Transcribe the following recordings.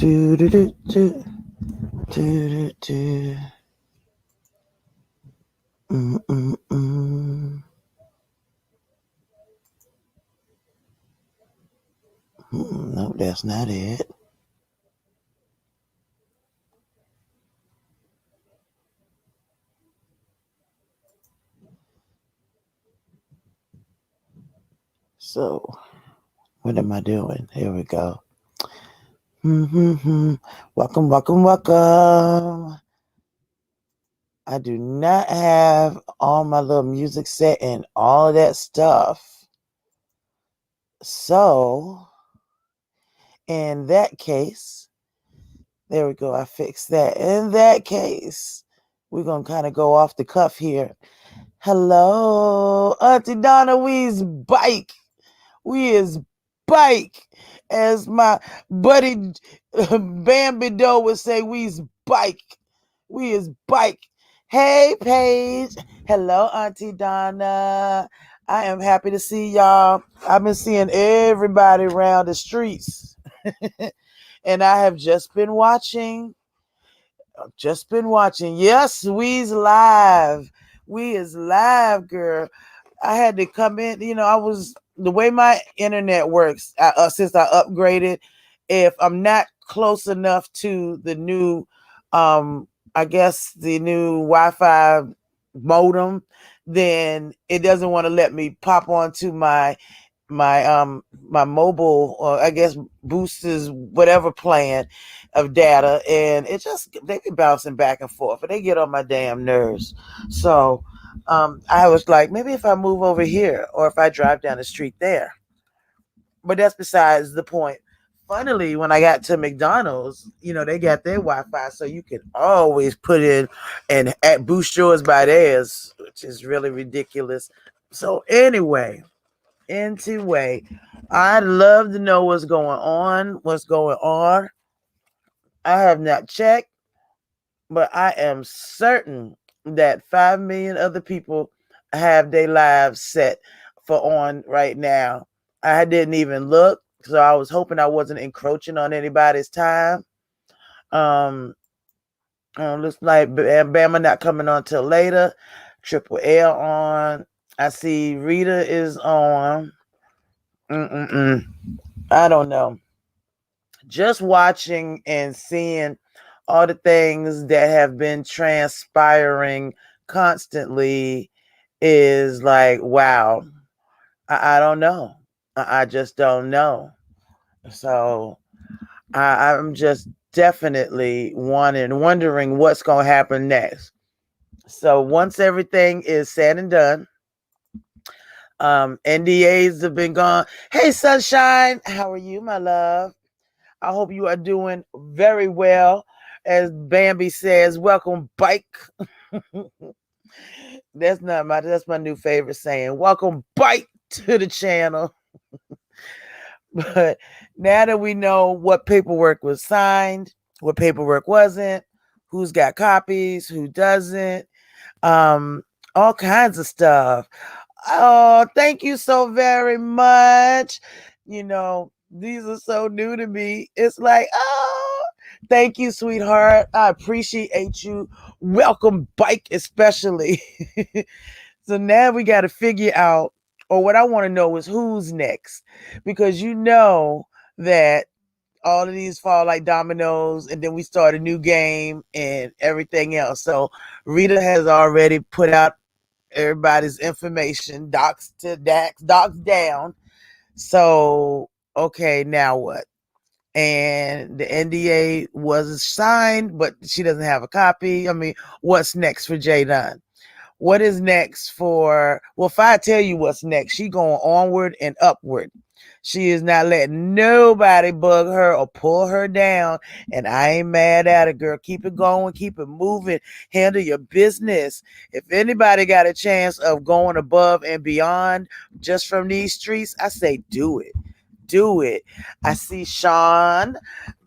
Do do do do do do. Mm. No, that's not it. So, what am I doing? Here we go. Welcome, welcome, welcome. I do not have all my little music set and all of that stuff. So, in that case, there we go. I fixed that. In that case, we're going to kind of go off the cuff here. Hello, Auntie Donna, we's bike. We is bike. As my buddy Bambi Doe would say, we's bike. We is bike. Hey, Paige. Hello, Auntie Donna. I am happy to see y'all. I've been seeing everybody around the streets. And I have just been watching. Yes, we's live. We is live, girl. I had to come in. I was the way my internet works since I upgraded. If I'm not close enough to the new, I guess the new Wi-Fi modem, then it doesn't want to let me pop onto my mobile, or I guess boosters whatever plan of data, and it just they be bouncing back and forth and they get on my damn nerves. So I was like, maybe if I move over here or if I drive down the street there. But that's besides the point. Funnily, when I got to McDonald's, they got their Wi-Fi, so you can always put in and boost yours by theirs, which is really ridiculous. So anyway, I'd love to know what's going on. I have not checked, but I am certain that 5 million other people have their lives set for on right now. I didn't even look, so I was hoping I wasn't encroaching on anybody's time. Looks like Bama not coming on till later. Triple L on. I see Rita is on. I don't know. Just watching and seeing all the things that have been transpiring constantly is like, wow. I don't know. I just don't know. So I'm just definitely wondering what's going to happen next. So once everything is said and done, NDAs have been gone. Hey, Sunshine, how are you, my love? I hope you are doing very well. As Bambi says, welcome, bike. That's my new favorite saying. Welcome, bike, to the channel. But now that we know what paperwork was signed, what paperwork wasn't, who's got copies, who doesn't, all kinds of stuff. Oh, thank you so very much. These are so new to me. It's like, oh, thank you, sweetheart. I appreciate you. Welcome, bike, especially. So now we got to figure out, or what I want to know is who's next, because that all of these fall like dominoes, and then we start a new game and everything else. So Rita has already put out everybody's information, docs down. So okay, now what? And the NDA was signed, but she doesn't have a copy. I mean, what's next for J Dunn? What is next for? Well, if I tell you what's next, she going onward and upward. She is not letting nobody bug her or pull her down. And I ain't mad at her, girl. Keep it going. Keep it moving. Handle your business. If anybody got a chance of going above and beyond just from these streets, I say do it. Do it. I see Sean,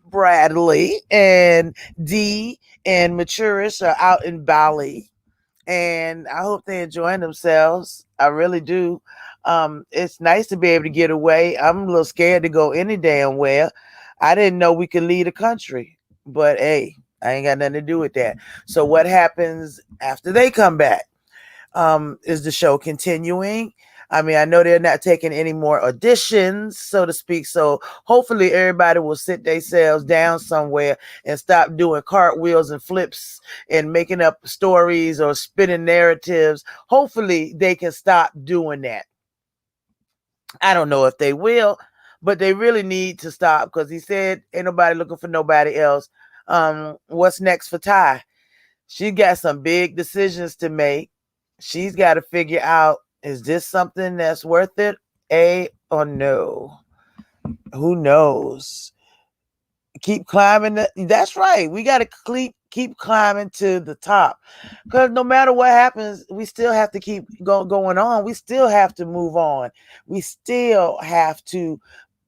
Bradley, and Dee and Maturish are out in Bali. And I hope they're enjoying themselves. I really do. It's nice to be able to get away. I'm a little scared to go any damn where. I didn't know we could lead a country, but hey, I ain't got nothing to do with that. So what happens after they come back? Is the show continuing? I mean, I know they're not taking any more auditions, so to speak. So hopefully everybody will sit themselves down somewhere and stop doing cartwheels and flips and making up stories or spinning narratives. Hopefully they can stop doing that. I don't know if they will, but they really need to stop because he said ain't nobody looking for nobody else. What's next for Ty? She got some big decisions to make. She's got to figure out, is this something that's worth it? A or no? Who knows? Keep climbing. That's right. We got to keep climbing to the top. Because no matter what happens, we still have to keep going on. We still have to move on. We still have to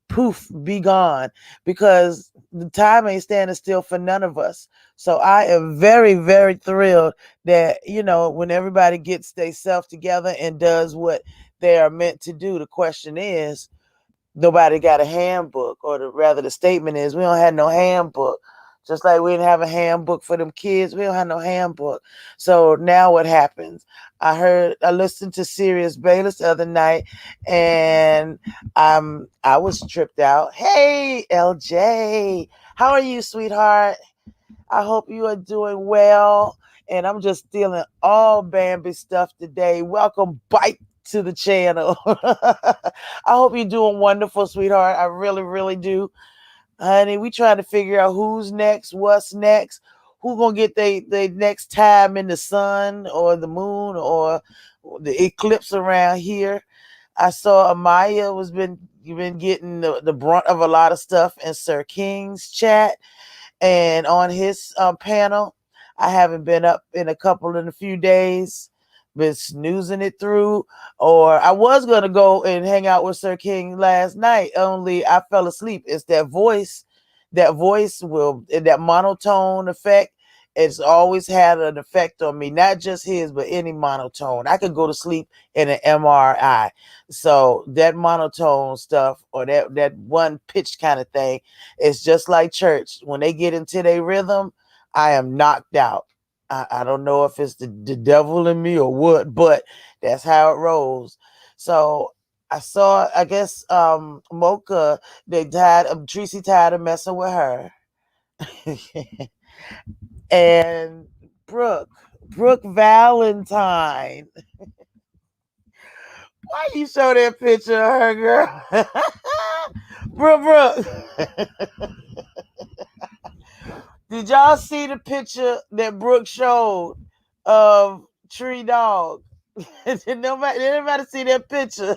poof, be gone, because the time ain't standing still for none of us. So I am very, very thrilled that, when everybody gets themselves together and does what they are meant to do, the question is, nobody got a handbook, or rather the statement is, we don't have no handbook. Just like we didn't have a handbook for them kids, we don't have no handbook. So now what happens? I listened to Sirius Bayless the other night, and I was tripped out. Hey, LJ, how are you, sweetheart? I hope you are doing well. And I'm just stealing all Bambi stuff today. Welcome back to the channel. I hope you're doing wonderful, sweetheart. I really, really do. Honey, we trying to figure out who's next, what's next, who gonna get they next time in the sun or the moon or the eclipse around here. I saw Amaya was been getting the brunt of a lot of stuff in Sir King's chat and on his panel. I haven't been up in a few days, been snoozing it through, or I was going to go and hang out with Sir King last night, only I fell asleep. It's that voice that monotone effect. It's always had an effect on me, not just his, but any monotone. I could go to sleep in an MRI. So that monotone stuff, or that one pitch kind of thing, it's just like church. When they get into their rhythm, I am knocked out. I don't know if it's the devil in me or what, but that's how it rolls. So I saw, I guess, Mocha, Tracy tired of messing with her. And Brooke Valentine. Why you show that picture of her, girl? Brooke. Did y'all see the picture that Brooke showed of Tree Dog? Did anybody see that picture?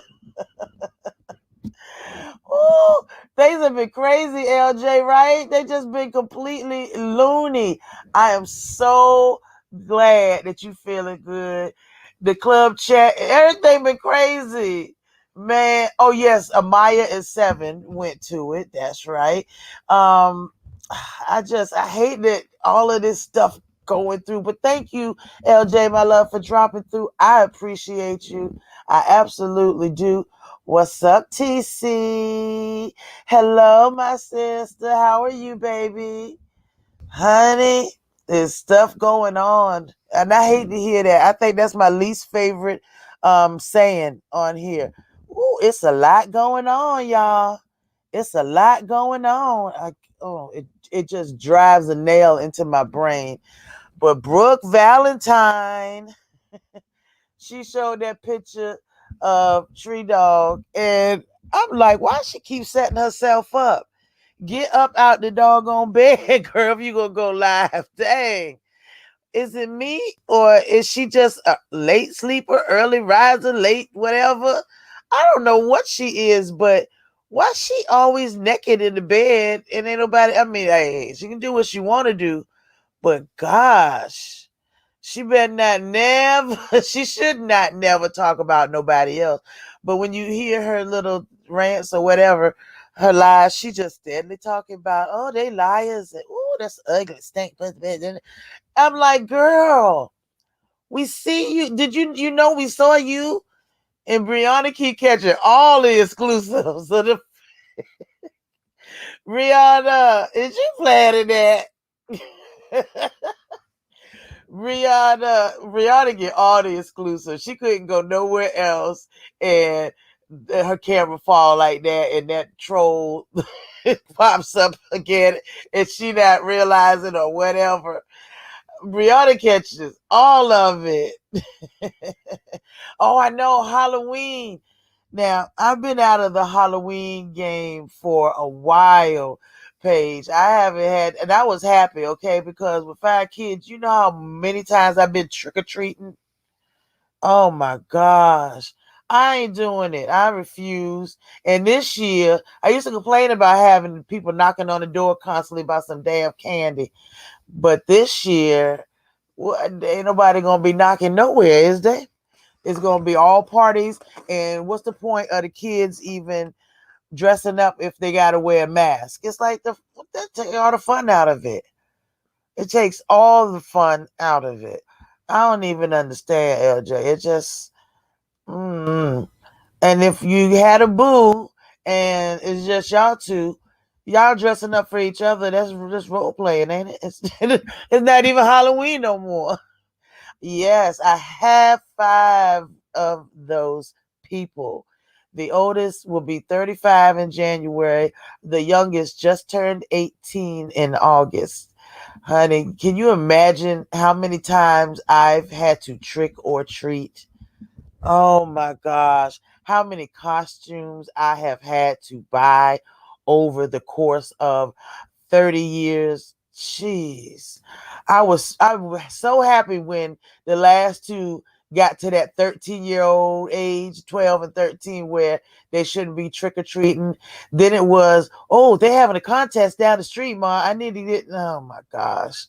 Oh, things have been crazy, LJ, right? They just been completely loony. I am so glad that you feeling good. The club chat, everything been crazy. Man, oh yes, Amaya and 7 went to it. That's right. I hate that all of this stuff going through. But thank you, LJ, my love, for dropping through. I appreciate you. I absolutely do. What's up, TC? Hello, my sister. How are you, baby? Honey, there's stuff going on. And I hate to hear that. I think that's my least favorite saying on here. Ooh, it's a lot going on, y'all. It's a lot going on. It just drives a nail into my brain. But Brooke Valentine, she showed that picture of Tree Dog, and I'm like, why she keep setting herself up? Get up out the doggone bed, girl, if you gonna go live. Dang. Is it me, or is she just a late sleeper, early riser, late whatever? I don't know what she is, but why she always naked in the bed and ain't nobody? I mean, hey, she can do what she want to do, but gosh, she better not never. She should not never talk about nobody else. But when you hear her little rants or whatever, her lies, she just steadily talking about, oh, they liars, and oh, that's ugly, stink. I'm like, girl, we see you. Did you we saw you? And Brianna keep catching all the exclusives. So Rihanna, is you planning that? Rihanna get all the exclusive. She couldn't go nowhere else, and her camera fall like that, and that troll pops up again, and she not realizing or whatever. Brianna catches all of it. Oh, I know, Halloween. Now, I've been out of the Halloween game for a while, Paige. I haven't had, and I was happy, okay, because with 5 kids, you know how many times I've been trick or treating? Oh my gosh. I ain't doing it. I refuse. And this year, I used to complain about having people knocking on the door constantly about some damn candy. But this year, ain't nobody gonna be knocking nowhere, is they? It's gonna be all parties. And what's the point of the kids even dressing up if they gotta wear a mask? It's like that take all the fun out of it. It takes all the fun out of it. I don't even understand, LJ. It just mm. And if you had a boo and it's just y'all two, y'all dressing up for each other, that's just role playing, ain't it? It's not even Halloween no more. Yes, I have 5 of those people. The oldest will be 35 in January. The youngest just turned 18 in August. Honey, can you imagine how many times I've had to trick or treat? Oh my gosh, how many costumes I have had to buy over the course of 30 years. Jeez. I was so happy when the last two got to that 13-year-old age, 12 and 13, where they shouldn't be trick or treating. Then it was, oh, they're having a contest down the street, Ma. I need to get, oh my gosh.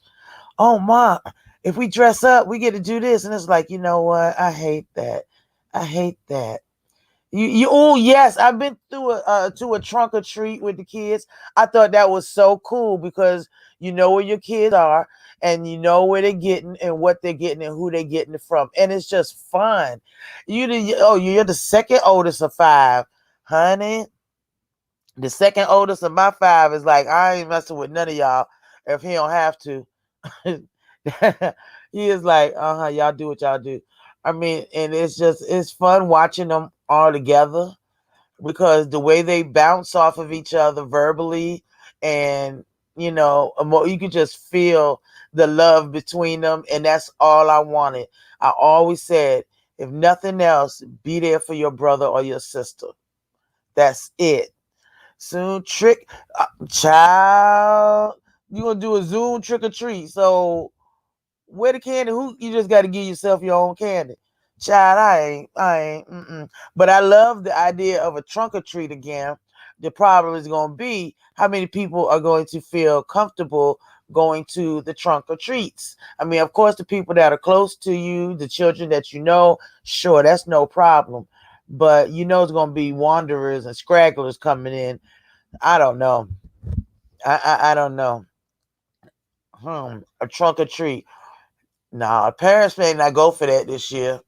Oh, Ma, if we dress up, we get to do this. And it's like, you know what? I hate that. I hate that. Oh yes, I've been through to a trunk or treat with the kids. I thought that was so cool because you know where your kids are and you know where they're getting and what they're getting and who they're getting it from, and it's just fun. You're the second oldest of 5, honey. The second oldest of my 5 is like, I ain't messing with none of y'all if he don't have to. He is like, y'all do what y'all do. I mean, and it's fun watching them all together because the way they bounce off of each other verbally and you could just feel the love between them, and that's all I wanted. I always said, if nothing else, be there for your brother or your sister. That's it. Soon trick child, you gonna do a Zoom trick or treat. So where the candy? Who you just got to give yourself your own candy, child. I ain't. But I love the idea of a trunk or treat again. The problem is going to be how many people are going to feel comfortable going to the trunk or treats. I mean, of course, the people that are close to you, the children that you know, sure, that's no problem. But it's going to be wanderers and scragglers coming in. I don't know. I don't know. A trunk or treat. Nah, parents may not go for that this year.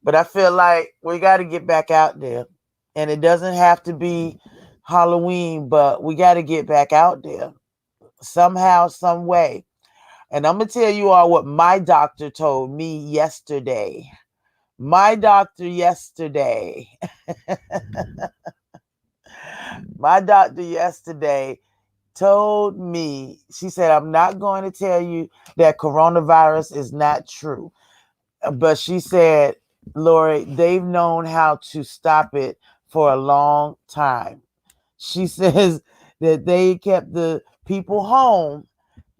But I feel like we got to get back out there. And it doesn't have to be Halloween, but we got to get back out there somehow, some way. And I'm going to tell you all what my doctor told me yesterday. My doctor yesterday. My doctor yesterday told me, she said, I'm not going to tell you that coronavirus is not true. But she said, Lori, they've known how to stop it for a long time. She says that they kept the people home.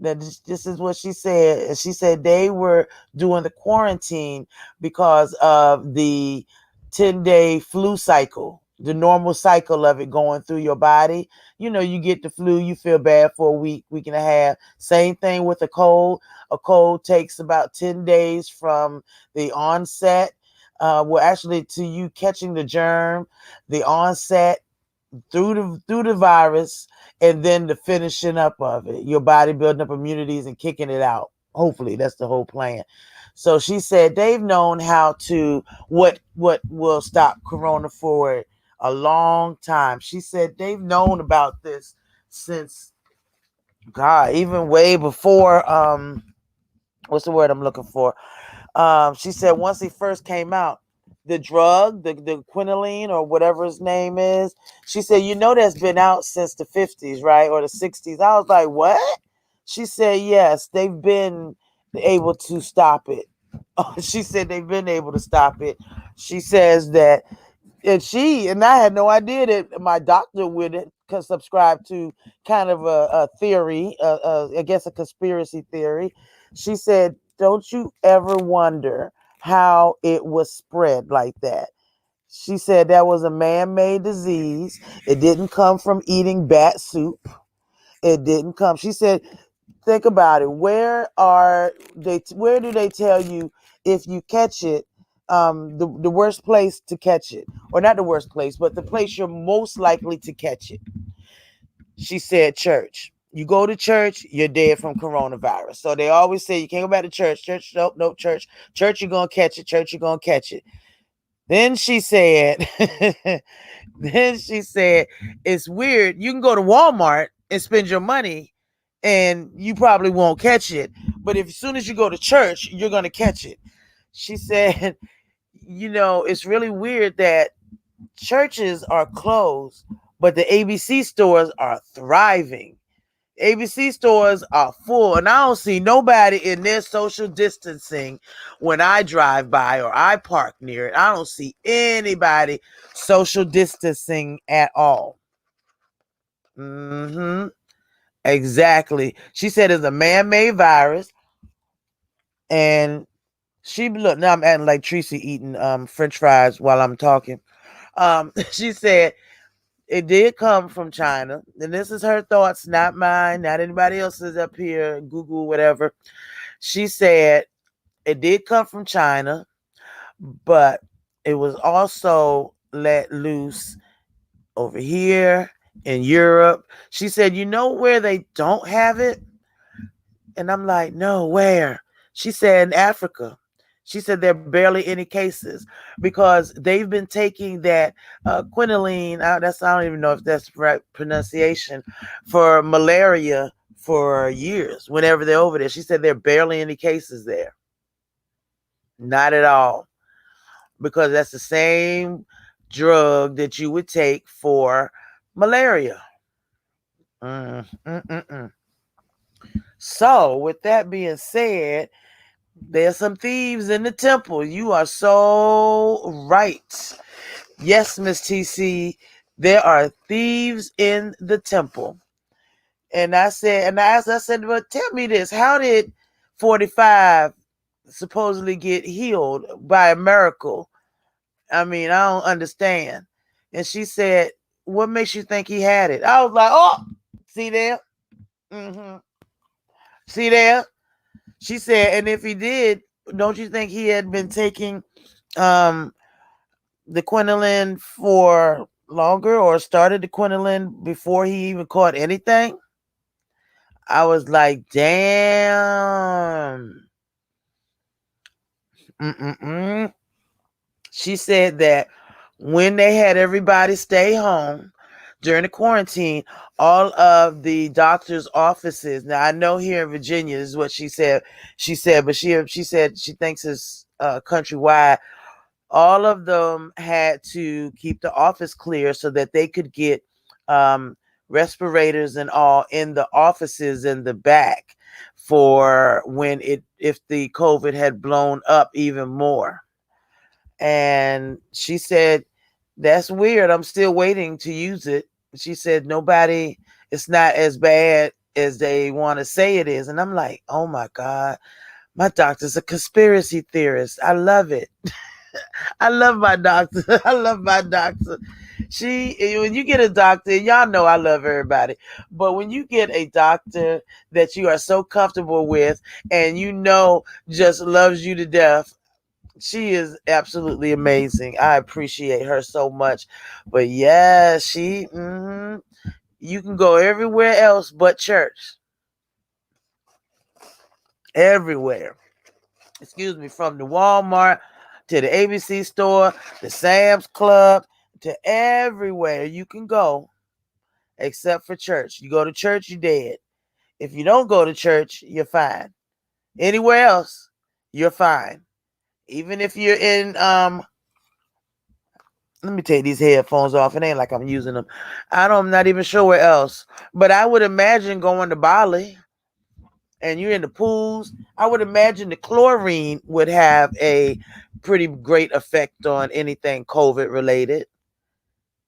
That this is what she said. She said they were doing the quarantine because of the 10-day flu cycle, the normal cycle of it going through your body. You get the flu, you feel bad for a week, week and a half. Same thing with a cold. A cold takes about 10 days from the onset. Actually, to you catching the germ, the onset through the virus, and then the finishing up of it, your body building up immunities and kicking it out. Hopefully that's the whole plan. So she said they've known how to what will stop corona for a long time. She said they've known about this since, God, even way before, what's the word I'm looking for? She said once he first came out, the drug, the quinoline or whatever his name is, she said, that's been out since the 50s, right? Or the 60s. I was like, what? She said, yes, they've been able to stop it. She said they've been able to stop it. She says that, and I had no idea that my doctor would subscribe to kind of a theory, I guess a conspiracy theory. She said, don't you ever wonder how it was spread like that? She said that was a man-made disease. It didn't come from eating bat soup. It didn't come. She said, think about it. Where do they tell you if you catch it, the worst place to catch it, or not the worst place, but the place you're most likely to catch it? She said church. You go to church, you're dead from coronavirus. So they always say you can't go back to church. Church, nope, church. Church, you're gonna catch it. Church, you're gonna catch it. Then she said, then she said, it's weird. You can go to Walmart and spend your money and you probably won't catch it. But as soon as you go to church, you're going to catch it. She said, it's really weird that churches are closed, but the ABC stores are thriving. ABC stores are full, and I don't see nobody in their social distancing when I drive by or I park near it. I don't see anybody social distancing at all. Exactly. She said it's a man-made virus, and look, now I'm acting like Tracy eating French fries while I'm talking. She said it did come from China, and this is her thoughts, not mine, not anybody else's up here, Google, whatever. She said it did come from China, but it was also let loose over here in Europe. She said, where they don't have it? And I'm like, no, where? She said in Africa. She said there are barely any cases because they've been taking that quinoline out. I don't even know if that's the right pronunciation, for malaria for years. Whenever they're over there, she said there are barely any cases there. Not at all, because that's the same drug that you would take for malaria. So, with that being said, there's some thieves in the temple. You are so right. Yes, Miss TC, there are thieves in the temple. And I said, well, tell me this. How did 45 supposedly get healed by a miracle? I mean, I don't understand. And she said, what makes you think he had it? I was like, oh, see there? See there? She said, and if he did, don't you think he had been taking the quinoline for longer, or started the quinoline before he even caught anything? I was like, damn. She said that when they had everybody stay home during the quarantine, all of the doctor's offices. Now I know here in Virginia, this is what she said. But she said she thinks it's countrywide. All of them had to keep the office clear so that they could get respirators and all in the offices in the back for if the COVID had blown up even more. And she said, that's weird. I'm still waiting to use it. She said, it's not as bad as they want to say it is. And I'm like, oh my God, my doctor's a conspiracy theorist. I love it. I love my doctor. I love my doctor. When you get a doctor, y'all know I love everybody, but when you get a doctor that you are so comfortable with and just loves you to death, she is absolutely amazing. I appreciate her so much. But yeah, you can go everywhere else but church. Everywhere. Excuse me, from the Walmart to the ABC store, the Sam's Club, to everywhere you can go except for church. You go to church, you're dead. If you don't go to church, you're fine. Anywhere else, you're fine. Even if you're in let me take these headphones off. It ain't like I'm using them. I'm not even sure where else. But I would imagine going to Bali and you're in the pools. I would imagine the chlorine would have a pretty great effect on anything COVID related.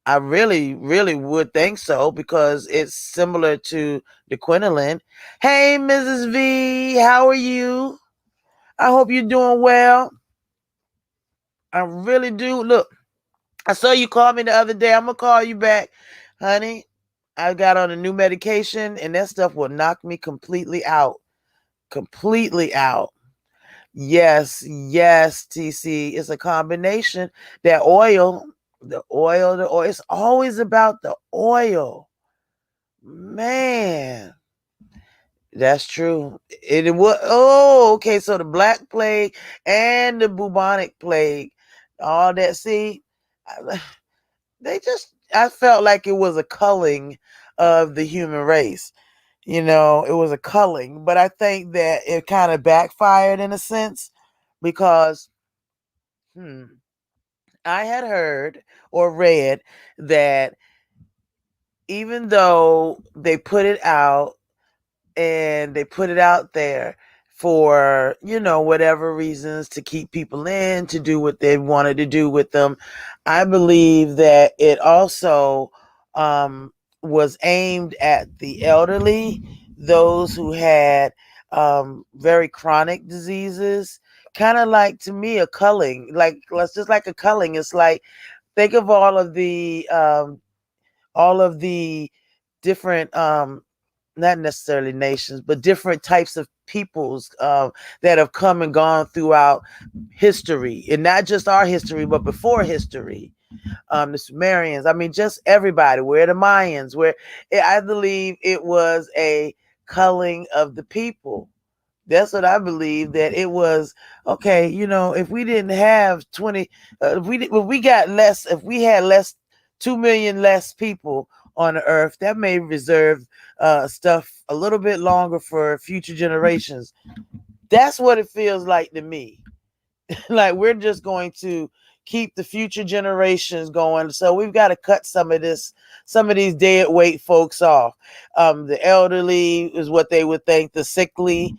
I really, really would think so because it's similar to the quinoline. Hey, Mrs. V, how are you? I hope you're doing well. I really do. Look, I saw you call me the other day. I'm going to call you back, honey. I got on a new medication and that stuff will knock me completely out. Completely out. Yes, yes, TC. It's a combination. That oil, the oil, the oil. It's always about the oil. Man, that's true. It was okay. So the Black Plague and the bubonic plague, all that. See, I felt like it was a culling of the human race. It was a culling, but I think that it kind of backfired in a sense because, I had heard or read that even though they put it out and they put it out there for whatever reasons to keep people in to do what they wanted to do with them, I believe that it also was aimed at the elderly, those who had very chronic diseases, kind of like, to me, a culling. Like, let's just like a culling. It's like, think of all of the different not necessarily nations, but different types of peoples that have come and gone throughout history, and not just our history, but before history. The Sumerians, I mean, just everybody. Where the Mayans, where I believe it was a culling of the people. That's what I believe, that it was. Okay, if we didn't have 20, if we had less, 2 million less people on the earth, that may reserve stuff a little bit longer for future generations. That's what it feels like to me. Like, we're just going to keep the future generations going. So we've got to cut some of these dead weight folks off. The elderly is what they would think, the sickly,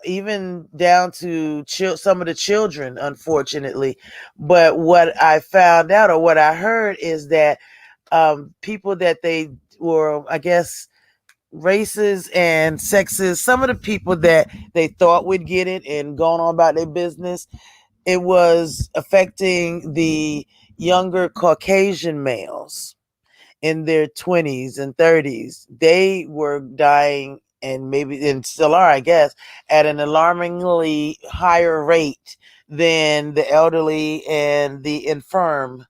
even down to some of the children, unfortunately. But what I found out, or what I heard, is that people that they were, I guess, races and sexes, some of the people that they thought would get it and going on about their business, it was affecting the younger Caucasian males in their 20s and 30s. They were dying, and still are, I guess, at an alarmingly higher rate than the elderly and the infirm.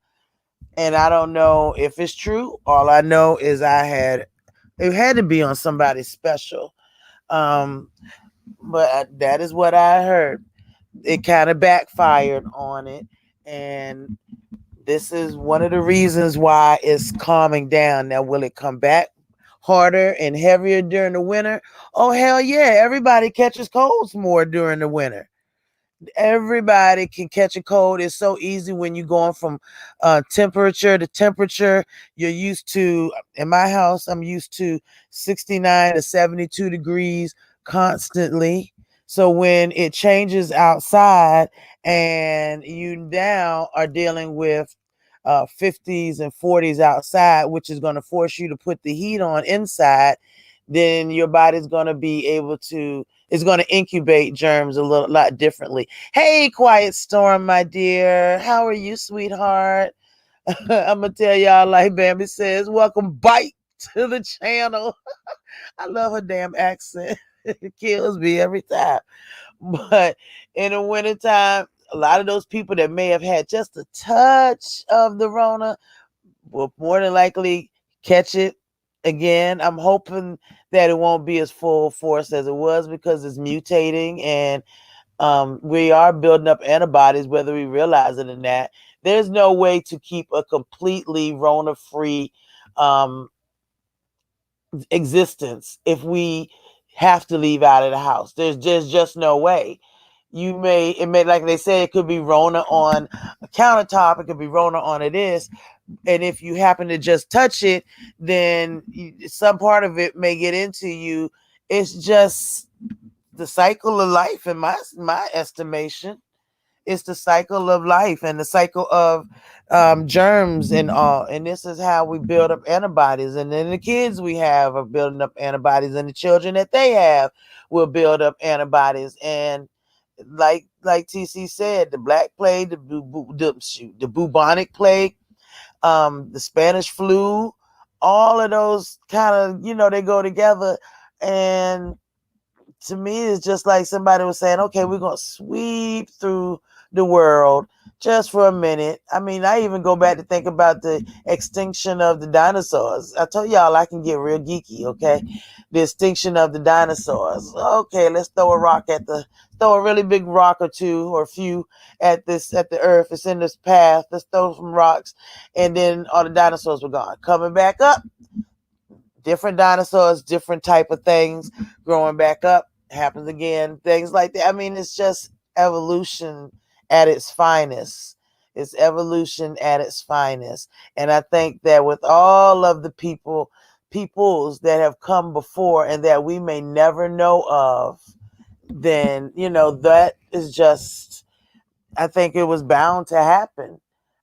And I don't know if it's true. All I know is it had to be on somebody special. But that is what I heard. It kind of backfired on it. And this is one of the reasons why it's calming down. Now, will it come back harder and heavier during the winter? Oh, hell yeah. Everybody catches colds more during the winter. Everybody can catch a cold. It's so easy when you're going from temperature to temperature. You're used to, in my house, I'm used to 69 to 72 degrees constantly. So when it changes outside and you now are dealing with 50s and 40s outside, which is going to force you to put the heat on inside, then your body's going to be able to, it's going to incubate germs a lot differently. Hey, Quiet Storm, my dear. How are you, sweetheart? I'm going to tell y'all, like Bambi says, welcome Bite to the channel. I love her damn accent. It kills me every time. But in the wintertime, a lot of those people that may have had just a touch of the Rona will more than likely catch it again. I'm hoping that it won't be as full force as it was, because it's mutating, and We are building up antibodies, whether we realize it or not. There's no way to keep a completely Rona-free existence if we have to leave out of the house. There's just no way. It may, like they say, it could be Rona on a countertop, it could be Rona on this, and if you happen to just touch it, then some part of it may get into you. It's just the cycle of life, in my estimation. It's the cycle of life and the cycle of germs and all. And this is how we build up antibodies. And then the kids we have are building up antibodies, and the children that they have will build up antibodies. And like TC said, the Black Plague, the bubonic plague, the Spanish flu, all of those kind of, they go together. And to me, it's just like somebody was saying, okay, we're going to sweep through the world just for a minute. I mean, I even go back to think about the extinction of the dinosaurs. I told y'all I can get real geeky, okay? The extinction of the dinosaurs. Okay, let's throw a really big rock or two or a few at the earth. It's in this path. Let's throw some rocks. And then all the dinosaurs were gone. Coming back up, different dinosaurs, different type of things growing back up, happens again, things like that. I mean, it's just evolution at its finest. It's evolution at its finest. And I think that with all of the peoples that have come before and that we may never know of, then, that is just, I think it was bound to happen.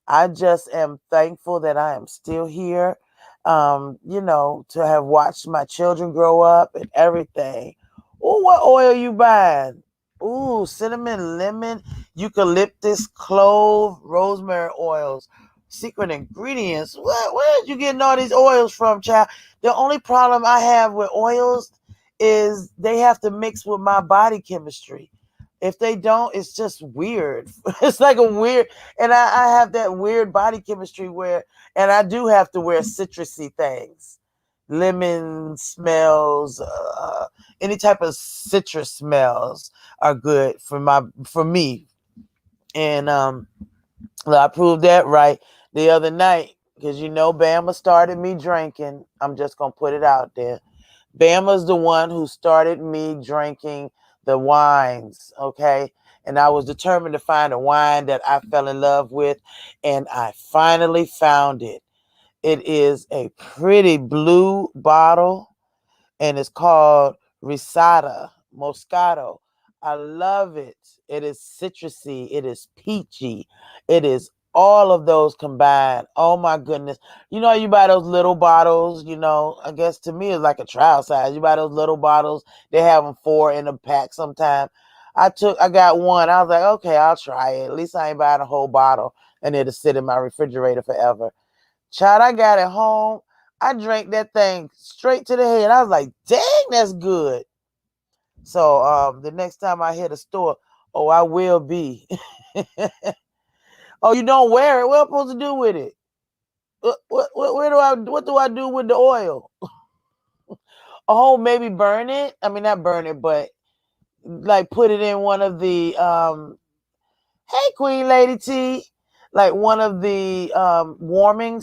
I just am thankful that I am still here, to have watched my children grow up and everything. Oh, what oil you buying? Ooh, cinnamon, lemon, eucalyptus, clove, rosemary oils, secret ingredients. Where did you getting all these oils from, child? The only problem I have with oils is they have to mix with my body chemistry. If they don't, it's just weird. It's like a weird, and I have that weird body chemistry and I do have to wear citrusy things, lemon smells, any type of citrus smells are good for me. And I proved that right the other night because Bama started me drinking. I'm just gonna put it out there. Bama's the one who started me drinking the wines, okay? And I was determined to find a wine that I fell in love with, and I finally found it. It is a pretty blue bottle, and it's called Risata Moscato. I love it. It is citrusy. It is peachy. It is all of those combined. Oh my goodness. You buy those little bottles, I guess to me it's like a trial size. You buy those little bottles. They have them 4 in a pack sometime. I got one. I was like, okay, I'll try it. At least I ain't buying a whole bottle and it'll sit in my refrigerator forever. Child, I got it home. I drank that thing straight to the head. I was like, dang, that's good. So the next time I hit a store, I will be. Oh, you don't wear it? What am I supposed to do with it? What do I do with the oil? Oh, maybe burn it. I mean, not burn it, but like put it in one of the hey, Queen Lady T, like one of the warming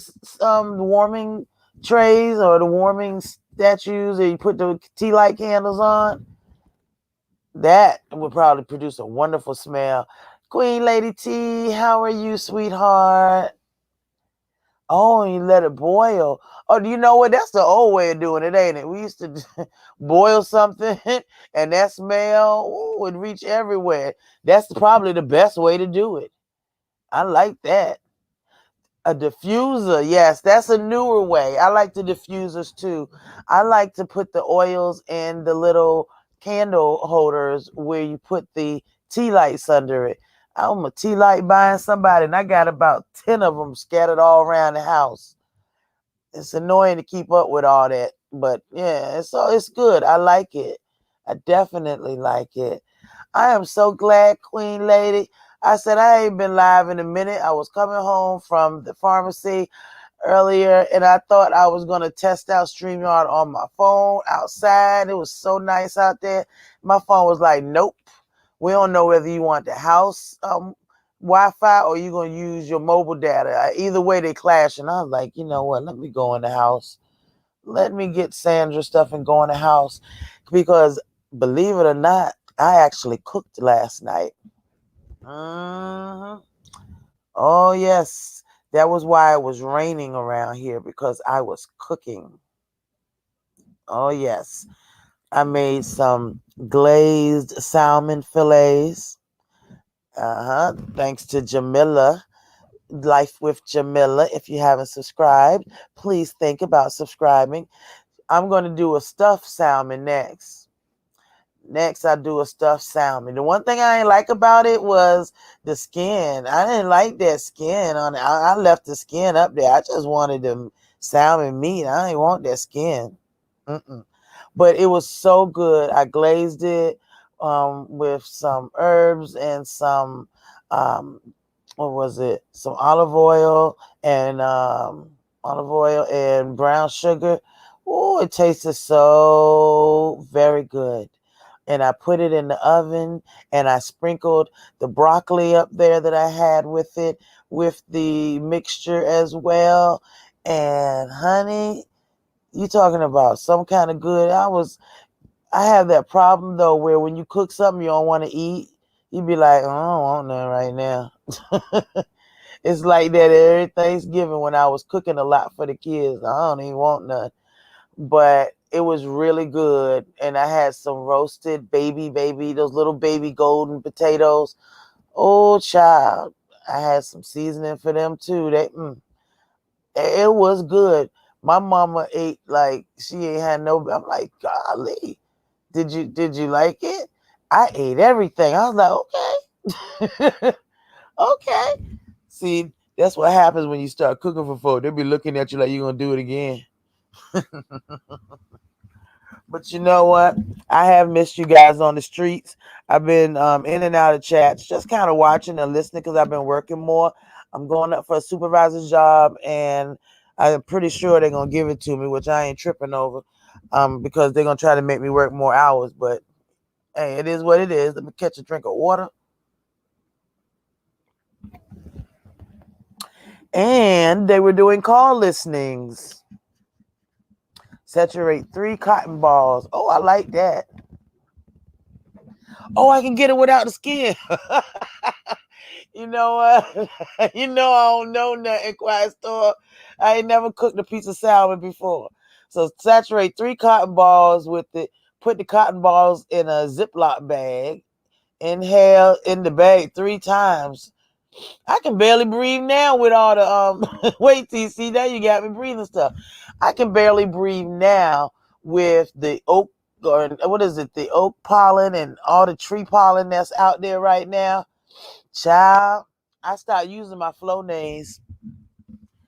trays or the warming statues that you put the tea light candles on. That would probably produce a wonderful smell. Queen Lady T, how are you, sweetheart? Oh, and you let it boil. Oh, do you know what? That's the old way of doing it, ain't it? We used to boil something and that smell would reach everywhere. That's probably the best way to do it. I like that. A diffuser, yes, that's a newer way. I like the diffusers too. I like to put the oils in the little candle holders where you put the tea lights under it. I'm a tea light buying somebody, and I got about 10 of them scattered all around the house. It's annoying to keep up with all that, but yeah, it's good. I like it. I definitely like it. I am so glad, Queen Lady. I said I ain't been live in a minute. I was coming home from the pharmacy earlier, and I thought I was going to test out StreamYard on my phone outside. It was so nice out there. My phone was like, nope. We don't know whether you want the house Wi-Fi or you're going to use your mobile data. Either way, they clash. And I was like, you know what? Let me go in the house. Let me get Sandra stuff and go in the house. Because believe it or not, I actually cooked last night. Mm-hmm. Oh, yes. That was why it was raining around here, because I was cooking. Oh, yes. I made some glazed salmon fillets. Thanks to Jamila, Life with Jamila. If you haven't subscribed, please think about subscribing. I'm going to do a stuffed salmon next. Next, I do a stuffed salmon. The one thing I didn't like about it was the skin. I didn't like that skin on it. I left the skin up there. I just wanted the salmon meat. I didn't want that skin. Mm-mm. But it was so good. I glazed it with some herbs and some, um, what was it? Some olive oil and brown sugar. Oh, it tasted so very good. And I put it in the oven, and I sprinkled the broccoli up there that I had with it, with the mixture as well. And honey, you talking about some kind of good. I have that problem though, where when you cook something you don't want to eat, you be like, oh, I don't want none right now. It's like that every Thanksgiving when I was cooking a lot for the kids. I don't even want none. But it was really good. And I had some roasted those little baby golden potatoes. Oh, child. I had some seasoning for them too. It was good. My mama ate like she ain't had no. I'm like, golly, did you like it? I ate everything. I was like, okay, okay. See, that's what happens when you start cooking for folk. They'll be looking at you like you're gonna do it again. But you know what? I have missed you guys on the streets. I've been in and out of chats, just kind of watching and listening because I've been working more. I'm going up for a supervisor's job, and I'm pretty sure they're gonna give it to me, which I ain't tripping over, because they're gonna try to make me work more hours. But hey, it is what it is. Let me catch a drink of water. And they were doing call listenings. Saturate 3 cotton balls. Oh, I like that. Oh, I can get it without the skin. You know what? You know I don't know nothing, Quiet Store. I ain't never cooked a piece of salmon before. So saturate 3 cotton balls with it. Put the cotton balls in a Ziploc bag. Inhale in the bag 3 times. I can barely breathe now with all the wait till you see that you got me breathing stuff. I can barely breathe now with the oak, or what is it, the oak pollen and all the tree pollen that's out there right now. Child, I started using my Flonase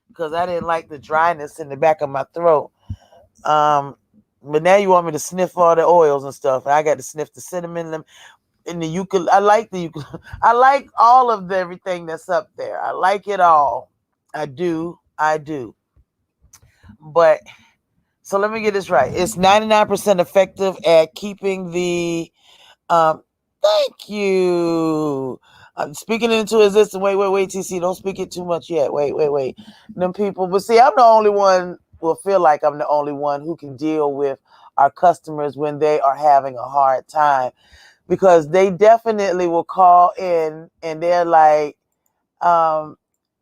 because I didn't like the dryness in the back of my throat. But now you want me to sniff all the oils and stuff. I got to sniff the cinnamon and the eucalyptus. I like the eucalyptus. I like all of everything that's up there. I like it all. I do. But so let me get this right. It's 99% effective at keeping the thank you. I'm speaking it into existence. Wait, TC. Don't speak it too much yet. Wait. Them people. But see, I'm the only one, will feel like I'm the only one who can deal with our customers when they are having a hard time. Because they definitely will call in and they're like, ain't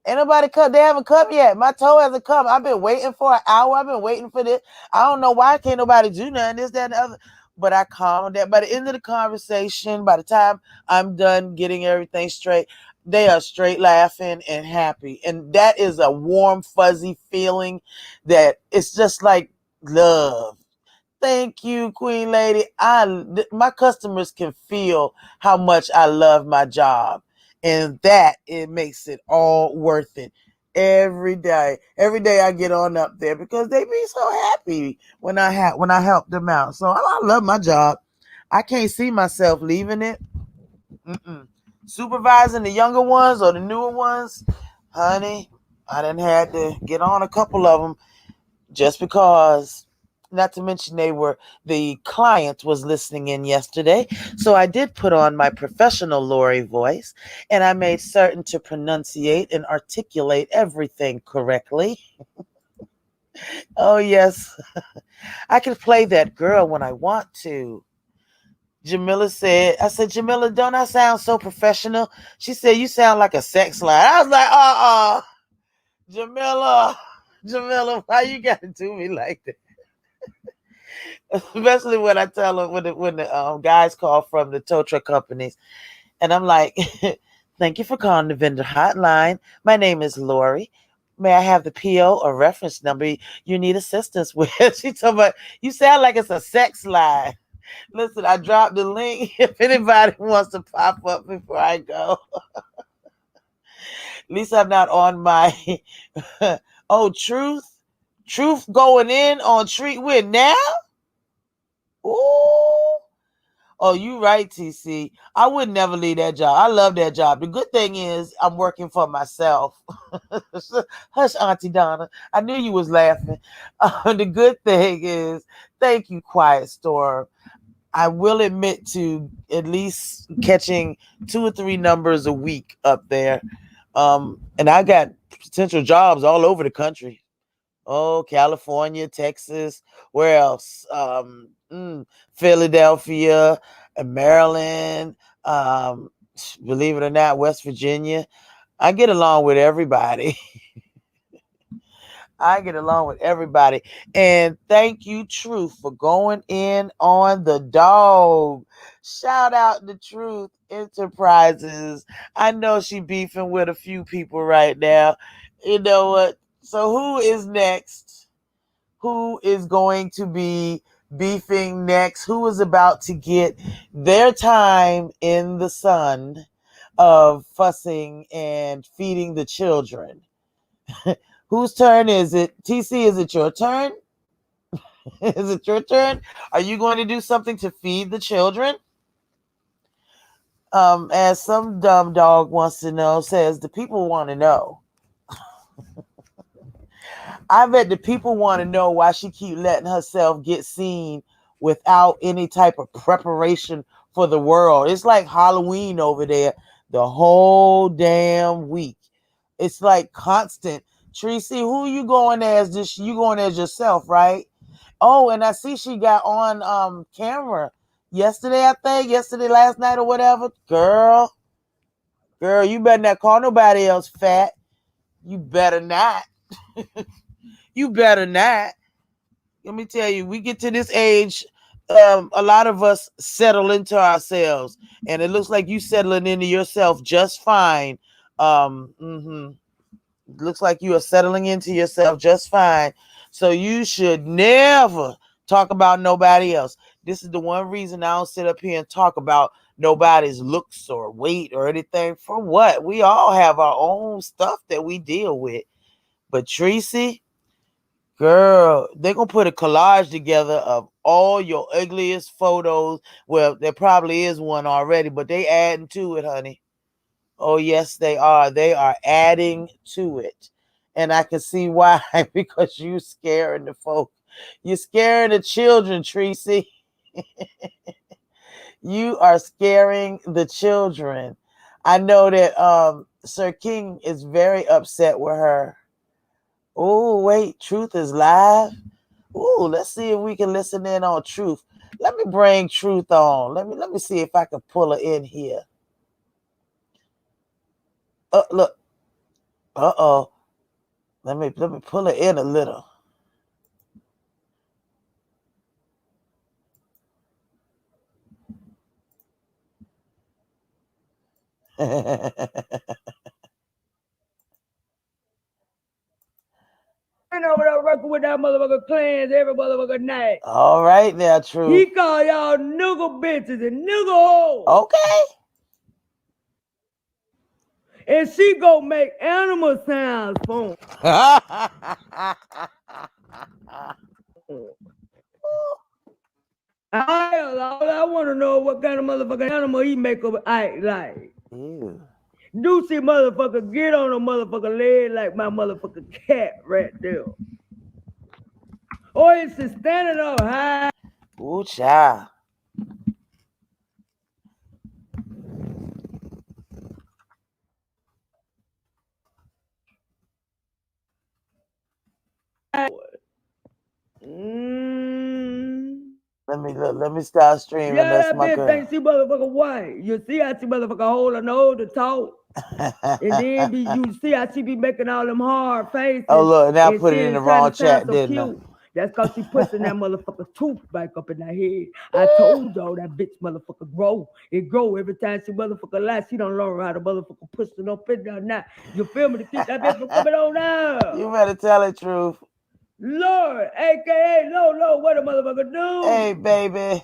nobody come. They haven't come yet. My toe hasn't come. I've been waiting for an hour. I've been waiting for this. I don't know why can't nobody do nothing, this, that, and the other. But I calmed down. By the end of the conversation, by the time I'm done getting everything straight, they are straight laughing and happy. And that is a warm, fuzzy feeling that it's just like love. Thank you, Queen Lady. My customers can feel how much I love my job, and that it makes it all worth it. Every day I get on up there because they be so happy when I help them out. So I love my job. I can't see myself leaving it. Mm-mm. Supervising the younger ones or the newer ones, honey, I done had to get on a couple of them just because not to mention the client was listening in yesterday. So I did put on my professional Lori voice, and I made certain to pronunciate and articulate everything correctly. Oh, yes. I can play that girl when I want to. I said, Jamila, don't I sound so professional? She said, you sound like a sex lie. I was like, Jamila, Jamila, why you gotta do me like that? Especially when I tell them when the guys call from the tow truck companies, and I'm like, "Thank you for calling the vendor hotline. My name is Lori. May I have the PO or reference number you need assistance with?" She told me, "You sound like it's a sex lie." Listen, I dropped the link. If anybody wants to pop up before I go, at least I'm not on my oh truth going in on treat with now. Ooh. Oh, you right, TC. I would never leave that job. I love that job. The good thing is I'm working for myself. Hush, Auntie Donna. I knew you was laughing. The good thing is, thank you, Quiet Storm. I will admit to at least catching 2 or 3 numbers a week up there. And I got potential jobs all over the country. Oh, California, Texas, where else? Philadelphia, Maryland, um, believe it or not, West Virginia. I get along with everybody. I get along with everybody. And thank you, Truth, for going in on the dog. Shout out to Truth Enterprises. I know she beefing with a few people right now. You know what? So who is next? Who is going to be beefing next? Who is about to get their time in the sun of fussing and feeding the children? Whose turn is it? TC, is it your turn? Is it your turn? Are you going to do something to feed the children? As some dumb dog wants to know, says the people want to know. I bet the people want to know why she keep letting herself get seen without any type of preparation for the world. It's like Halloween over there the whole damn week. It's like constant. Tracy, who you going as? This you going as yourself, right? Oh, and I see she got on camera yesterday, I think, last night or whatever. Girl, you better not call nobody else fat. You better not. You better not. Let me tell you, we get to this age, a lot of us settle into ourselves, and it looks like you settling into yourself just fine. Looks like you are settling into yourself just fine. So you should never talk about nobody else. This is the one reason I don't sit up here and talk about nobody's looks or weight or anything. For what? We all have our own stuff that we deal with. But Tracy, girl, they're going to put a collage together of all your ugliest photos. Well, there probably is one already, but they adding to it, honey. Oh, yes, they are. They are adding to it. And I can see why, because you scaring the folk. You're scaring the children, Tracy. You are scaring the children. I know that Sir King is very upset with her. Oh, wait, Truth is live. Ooh, let's see if we can listen in on Truth. Let me bring Truth on. Let me see if I can pull her in here. Look. Uh-oh. Let me pull her in a little. Over there working with that motherfucker clans every motherfucker night. All right now, Truth. He call y'all nigga bitches and nigga hoes. Okay. And she go make animal sounds for him. All I want to know what kind of motherfucking animal he make up act like. Ew. Do see motherfucker get on a motherfucker leg like my motherfucking cat right there. Oh, it's standing up high. Ooh, child. Mm. Let me start streaming. Yeah, That's that my bitch girl. think she motherfucker white. You see how she motherfucker hold her nose to talk. And then you see how she be making all them hard Oh faces look, now I and put it shit in the and trying wrong to sound chat, so didn't I? cute. That's cause she pushing that motherfucker tooth back up in her head. I told y'all that bitch motherfucker grow. It grow every time she motherfucker lie. She don't learn how to motherfucker push it up in there now. You feel me? To keep that bitch from coming on You now. better tell the truth. Lord, aka Lord, what a motherfucker Hey, do? baby.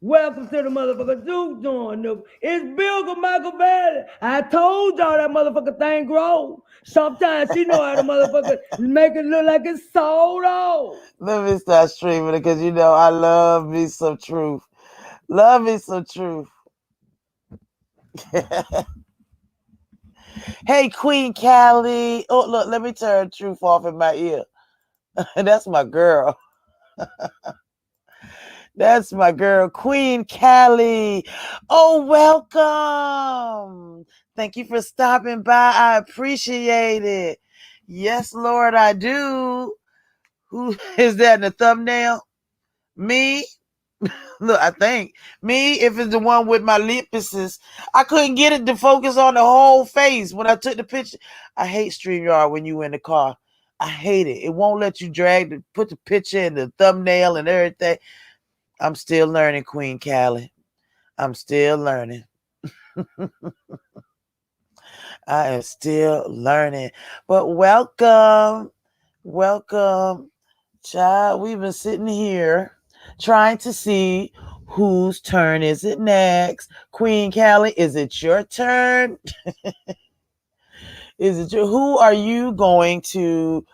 Welcome to the motherfucker Juke Joint, nigga. It's Bill Michael Bailey. I told y'all that motherfucker thing grow. Sometimes she know how to motherfucker make it look like it's sold off. Let me start streaming it because you know I love me some truth. Love me some truth. Hey, Queen Callie. Oh, look, let me turn truth off in my ear. That's my girl. That's my girl, Queen Callie. Oh, welcome. Thank you for stopping by. I appreciate it. Yes, Lord, I do. Who is that in the thumbnail? Me? Look, I think me, if it's the one with my lips, I couldn't get it to focus on the whole face when I took the picture. I hate StreamYard when you in the car. I hate it. It won't let you put the picture in the thumbnail and everything. I'm still learning, Queen Callie. I'm still learning. I am still learning. But welcome. Welcome. Child, we've been sitting here trying to see whose turn is it next. Queen Callie, is it your turn? Is it your who are you going to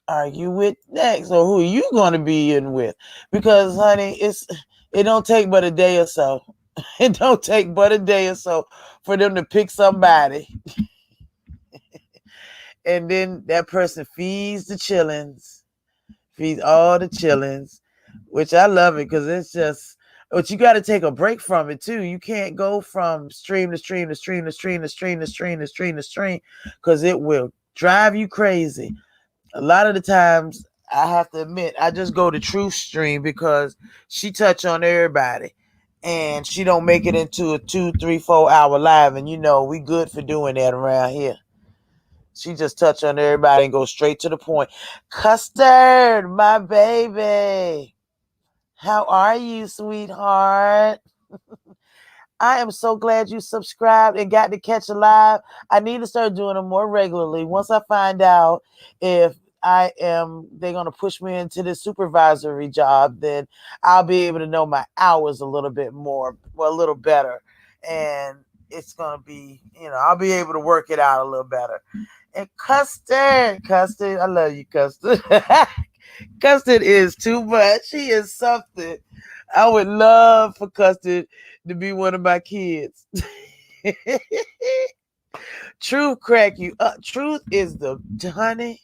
argue with next? Or who are you gonna be in with? Because honey, it don't take but a day or so. It don't take but a day or so for them to pick somebody. And then that person feeds the chillins. Feeds all the chillins, which I love it because it's just, but you got to take a break from it too. You can't go from stream to stream to stream to stream to stream to stream to stream to stream because it will drive you crazy. A lot of the times, I have to admit, I just go to Truth Stream because she touch on everybody. And she don't make it into a 2, 3, 4 hour live. And you know, we good for doing that around here. She just touch on everybody and go straight to the point. Custard, my baby. How are you, sweetheart? I am so glad you subscribed and got to catch a live. I need to start doing them more regularly. Once I find out if they're going to push me into this supervisory job, then I'll be able to know my hours a little bit more, well, a little better. And it's going to be, I'll be able to work it out a little better. And Custard, I love you, Custard. Custard is too much. He is something. I would love for Custard to be one of my kids. Truth crack you up. Truth is the honey.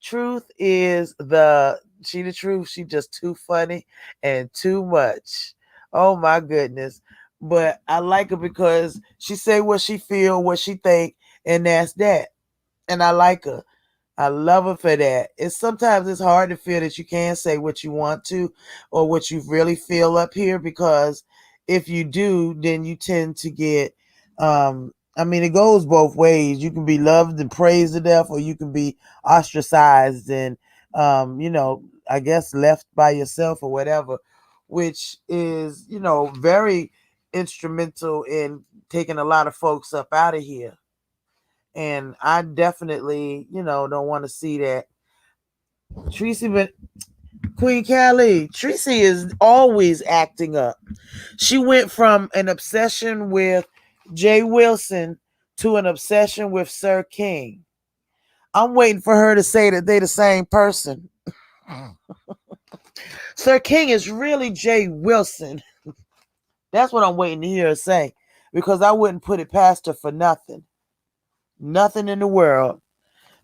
Truth is the truth. She just too funny and too much. Oh my goodness. But I like her because she say what she feel, what she think, and that's that. And I like her. I love her for that. Sometimes it's hard to feel that you can't say what you want to or what you really feel up here because if you do, then you tend to get it goes both ways. You can be loved and praised to death or you can be ostracized and I guess left by yourself or whatever, which is, very instrumental in taking a lot of folks up out of here. And I definitely, don't want to see that. Tracy, but Queen Callie, Tracy is always acting up. She went from an obsession with Jay Wilson to an obsession with Sir King. I'm waiting for her to say that they're the same person. Sir King is really Jay Wilson. That's what I'm waiting to hear her say. Because I wouldn't put it past her for nothing. Nothing in the world.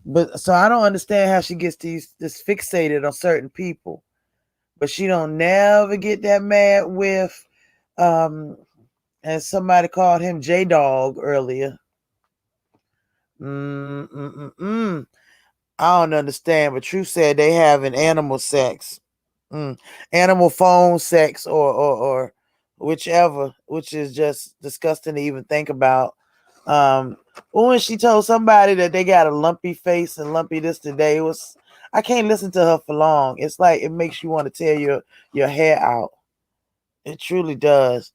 But so I don't understand how she gets this fixated on certain people, but she don't never get that mad with, um, and somebody called him J Dog earlier. Mm, mm, mm, mm. I don't understand, but Truth said they having animal sex, animal phone sex, or whichever, which is just disgusting to even think about. Um, when she told somebody that they got a lumpy face and lumpy this today, it was, I can't listen to her for long. It's like it makes you want to tear your hair out. It truly does.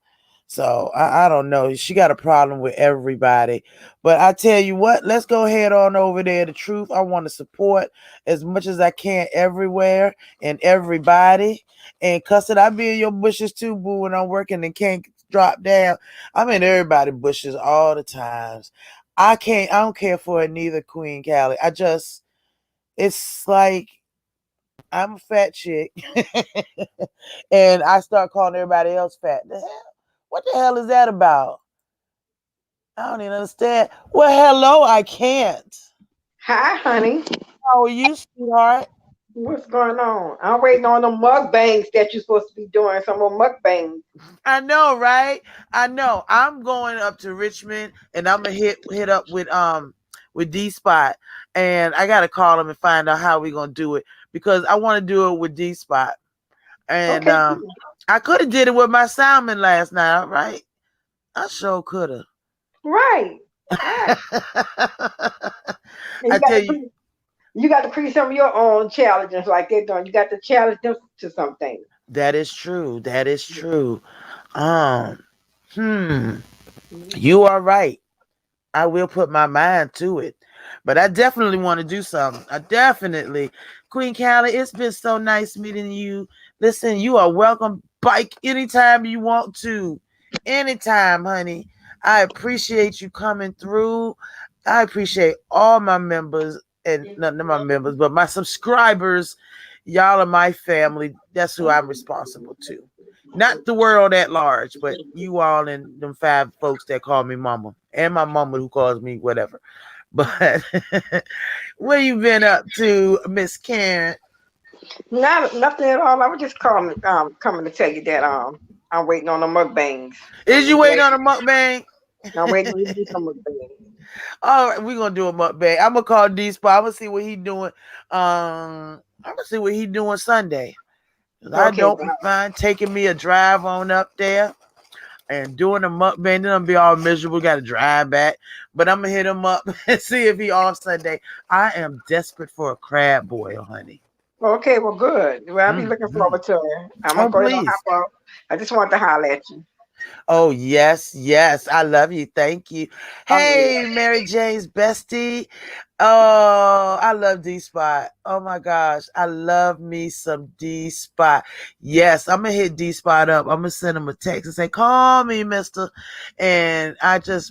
So I don't know. She got a problem with everybody. But I tell you what, let's go head on over there. The Truth, I want to support as much as I can everywhere and everybody. And cuss it, I be in your bushes too, boo, when I'm working and can't drop down. I'm in everybody's bushes all the times. I don't care for it neither, Queen Callie. It's like I'm a fat chick. And I start calling everybody else fat. The hell? What the hell is that about? I don't even understand. Well, hello, I can't. Hi, honey. How are you, sweetheart? What's going on? I'm waiting on the mukbangs that you're supposed to be doing. Some more mukbangs. I know, right? I know. I'm going up to Richmond, and I'm gonna hit up with D Spot, and I gotta call him and find out how we gonna do it because I want to do it with D Spot, and Okay. I could have did it with my salmon last night, right? I sure could have. Right. Right. And I tell you, you got to create some of your own challenges like they're doing. You got to challenge them to something. that is true. That is true. Um, hmm. You are right. I will put my mind to it. But I definitely want to do something. I definitely. Queen Callie, it's been so nice meeting you. Listen, you are welcome. Bike anytime you want to. Anytime, honey. I appreciate you coming through. I appreciate all my members, and not my members, but my subscribers. Y'all are my family. That's who I'm responsible to. Not the world at large, but you all and them 5 folks that call me mama. And my mama who calls me whatever. But where you been up to, Miss Karen? Not nothing at all. I was just coming to tell you that I'm waiting on the mukbangs. Is you I'm waiting glad on a mukbang? I'm waiting on you to do some mukbangs. All right, we're gonna do a mukbang. I'm gonna call D Spot. I'm gonna see what he doing. I'm gonna see what he doing Sunday. 'Cause I Okay. don't mind taking me a drive on up there and doing a mukbang. Then I'm be all miserable. Got to drive back, but I'm gonna hit him up and see if he off Sunday. I am desperate for a crab boil, honey. Okay. Well, good. Well, I'll be looking Mm-hmm. forward to it. I'm gonna Oh, go ahead and please. hop up. I just want to holler at you. Oh, yes, yes. I love you. Thank you. Oh yeah. Hey, Mary Jane's bestie. Oh, I love D Spot. Oh my gosh. I love me some D Spot. Yes, I'm gonna hit D Spot up. I'm gonna send him a text and say, call me, mister. And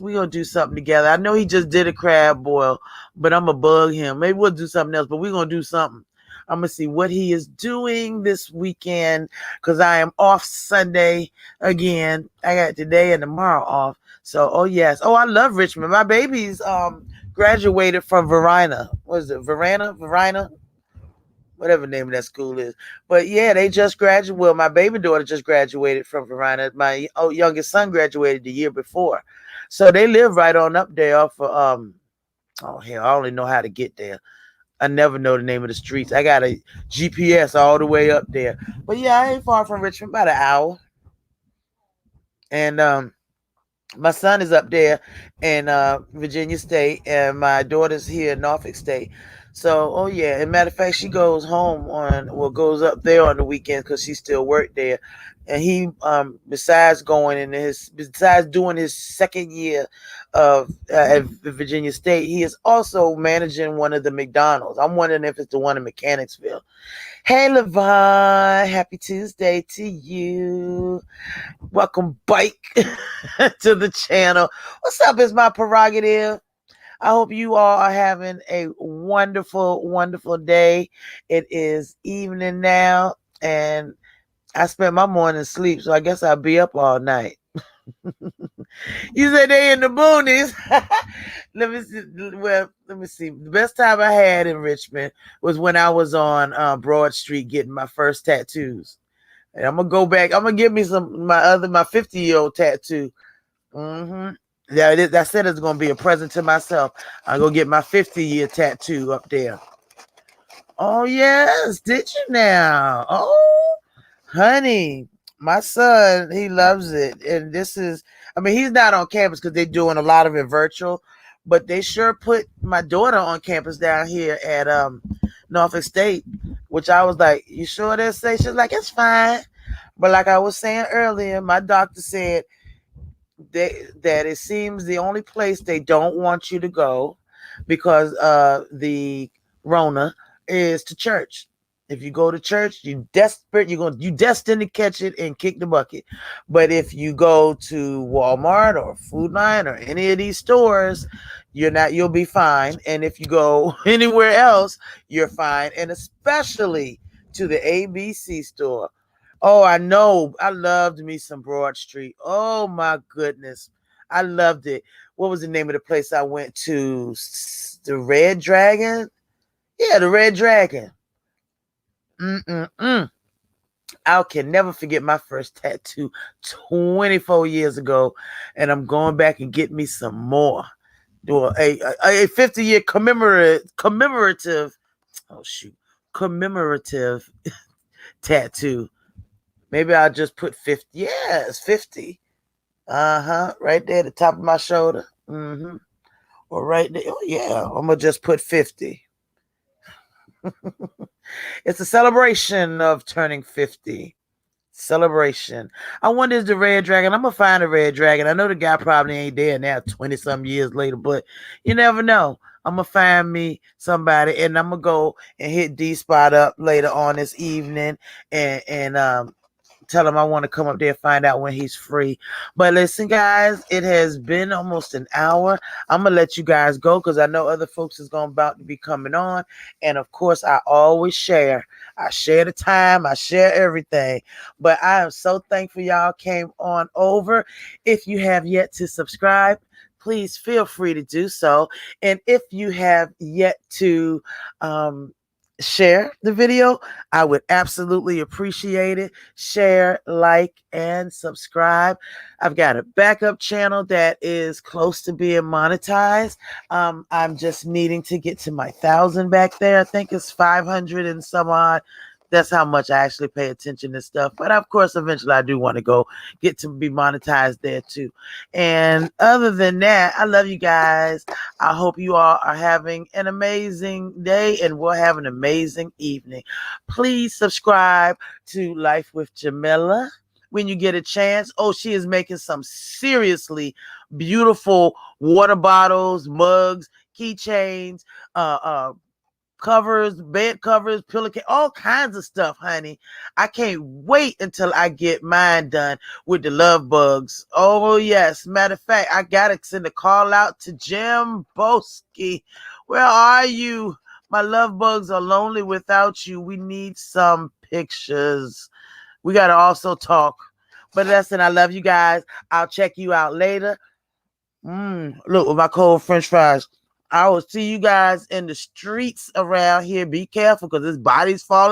we gonna do something together. I know he just did a crab boil, but I'm gonna bug him. Maybe we'll do something else, but we're gonna do something. I'm gonna see what he is doing this weekend because I am off Sunday again. I got today and tomorrow off. So, oh yes. Oh, I love Richmond. My baby's graduated from Verina. What is it? Verina? Whatever the name of that school is. But yeah, they just graduated. Well, my baby daughter just graduated from Verina. My youngest son graduated the year before. So they live right on up there off of oh hell, I only know how to get there. I never know the name of the streets. I got a GPS all the way up there. But yeah, I ain't far from Richmond, about an hour. And my son is up there in Virginia State, and my daughter's here in Norfolk State. So, oh yeah. And matter of fact, she goes home goes up there on the weekends because she still work there. And he, besides doing his second year of at Virginia State, he is also managing one of the McDonald's. I'm wondering if it's the one in Mechanicsville. Hey, Levon, happy Tuesday to you. Welcome, Bike, to the channel. What's up? Is my prerogative. I hope you all are having a wonderful, wonderful day. It is evening now, and I spent my morning asleep, so I guess I'll be up all night. You said they in the boonies. Let me see. Well, let me see. The best time I had in Richmond was when I was on Broad Street getting my first tattoos. And I'm gonna go back. I'm gonna give me my 50-year-old tattoo. Mm-hmm. Yeah, I said it's gonna be a present to myself. I'll go get my 50-year tattoo up there. Oh yes, did you now? Oh, honey, my son, he loves it. And this is, I mean, he's not on campus because they're doing a lot of it virtual, but they sure put my daughter on campus down here at Norfolk State, which I was like, you sure they're safe? She's like, it's fine. But like I was saying earlier, my doctor said that it seems the only place they don't want you to go because the Rona is to church. If you go to church, you destined to catch it and kick the bucket. But if you go to Walmart or Food Line or any of these stores, you'll be fine. And if you go anywhere else, you're fine. And especially to the ABC store. Oh, I know. I loved me some Broad Street. Oh my goodness. I loved it. What was the name of the place I went to? The Red Dragon? Yeah, the Red Dragon. Mm-mm-mm. I can never forget my first tattoo 24 years ago, and I'm going back and get me some more. Do a 50-year commemorative, oh shoot, commemorative tattoo. Maybe I'll just put 50. Yeah, it's 50. Right there at the top of my shoulder. Mm-hmm. Or right there. Oh, yeah, I'm going to just put 50. It's a celebration of turning 50. Celebration. I wonder is the Red Dragon. I'm gonna find a Red Dragon. I know the guy probably ain't there now 20 some years later, but you never know. I'm gonna find me somebody and I'm gonna go and hit D Spot up later on this evening and tell him I want to come up there and find out when he's free. But listen, guys, it has been almost an hour. I'm gonna let you guys go because I know other folks is about to be coming on. And of course, I always share. I share the time, I share everything. But I am so thankful y'all came on over. If you have yet to subscribe, please feel free to do so. And if you have yet to share the video, I would absolutely appreciate it. Share, like, and subscribe. I've got a backup channel that is close to being monetized. I'm just needing to get to my 1,000 back there. I think it's 500 and some odd. That's how much I actually pay attention to stuff. But of course, eventually I do want to go get to be monetized there too. And other than that, I love you guys. I hope you all are having an amazing day and we'll have an amazing evening. Please subscribe to Life with Jamila when you get a chance. Oh, she is making some seriously beautiful water bottles, mugs, keychains, covers, bed covers, pillowcase, all kinds of stuff, honey. I can't wait until I get mine done with the love bugs. Oh, yes. Matter of fact, I got to send a call out to Jim Boski. Where are you? My love bugs are lonely without you. We need some pictures. We got to also talk. But listen, I love you guys. I'll check you out later. Look, with my cold French fries. I will see you guys in the streets around here. Be careful because this body's falling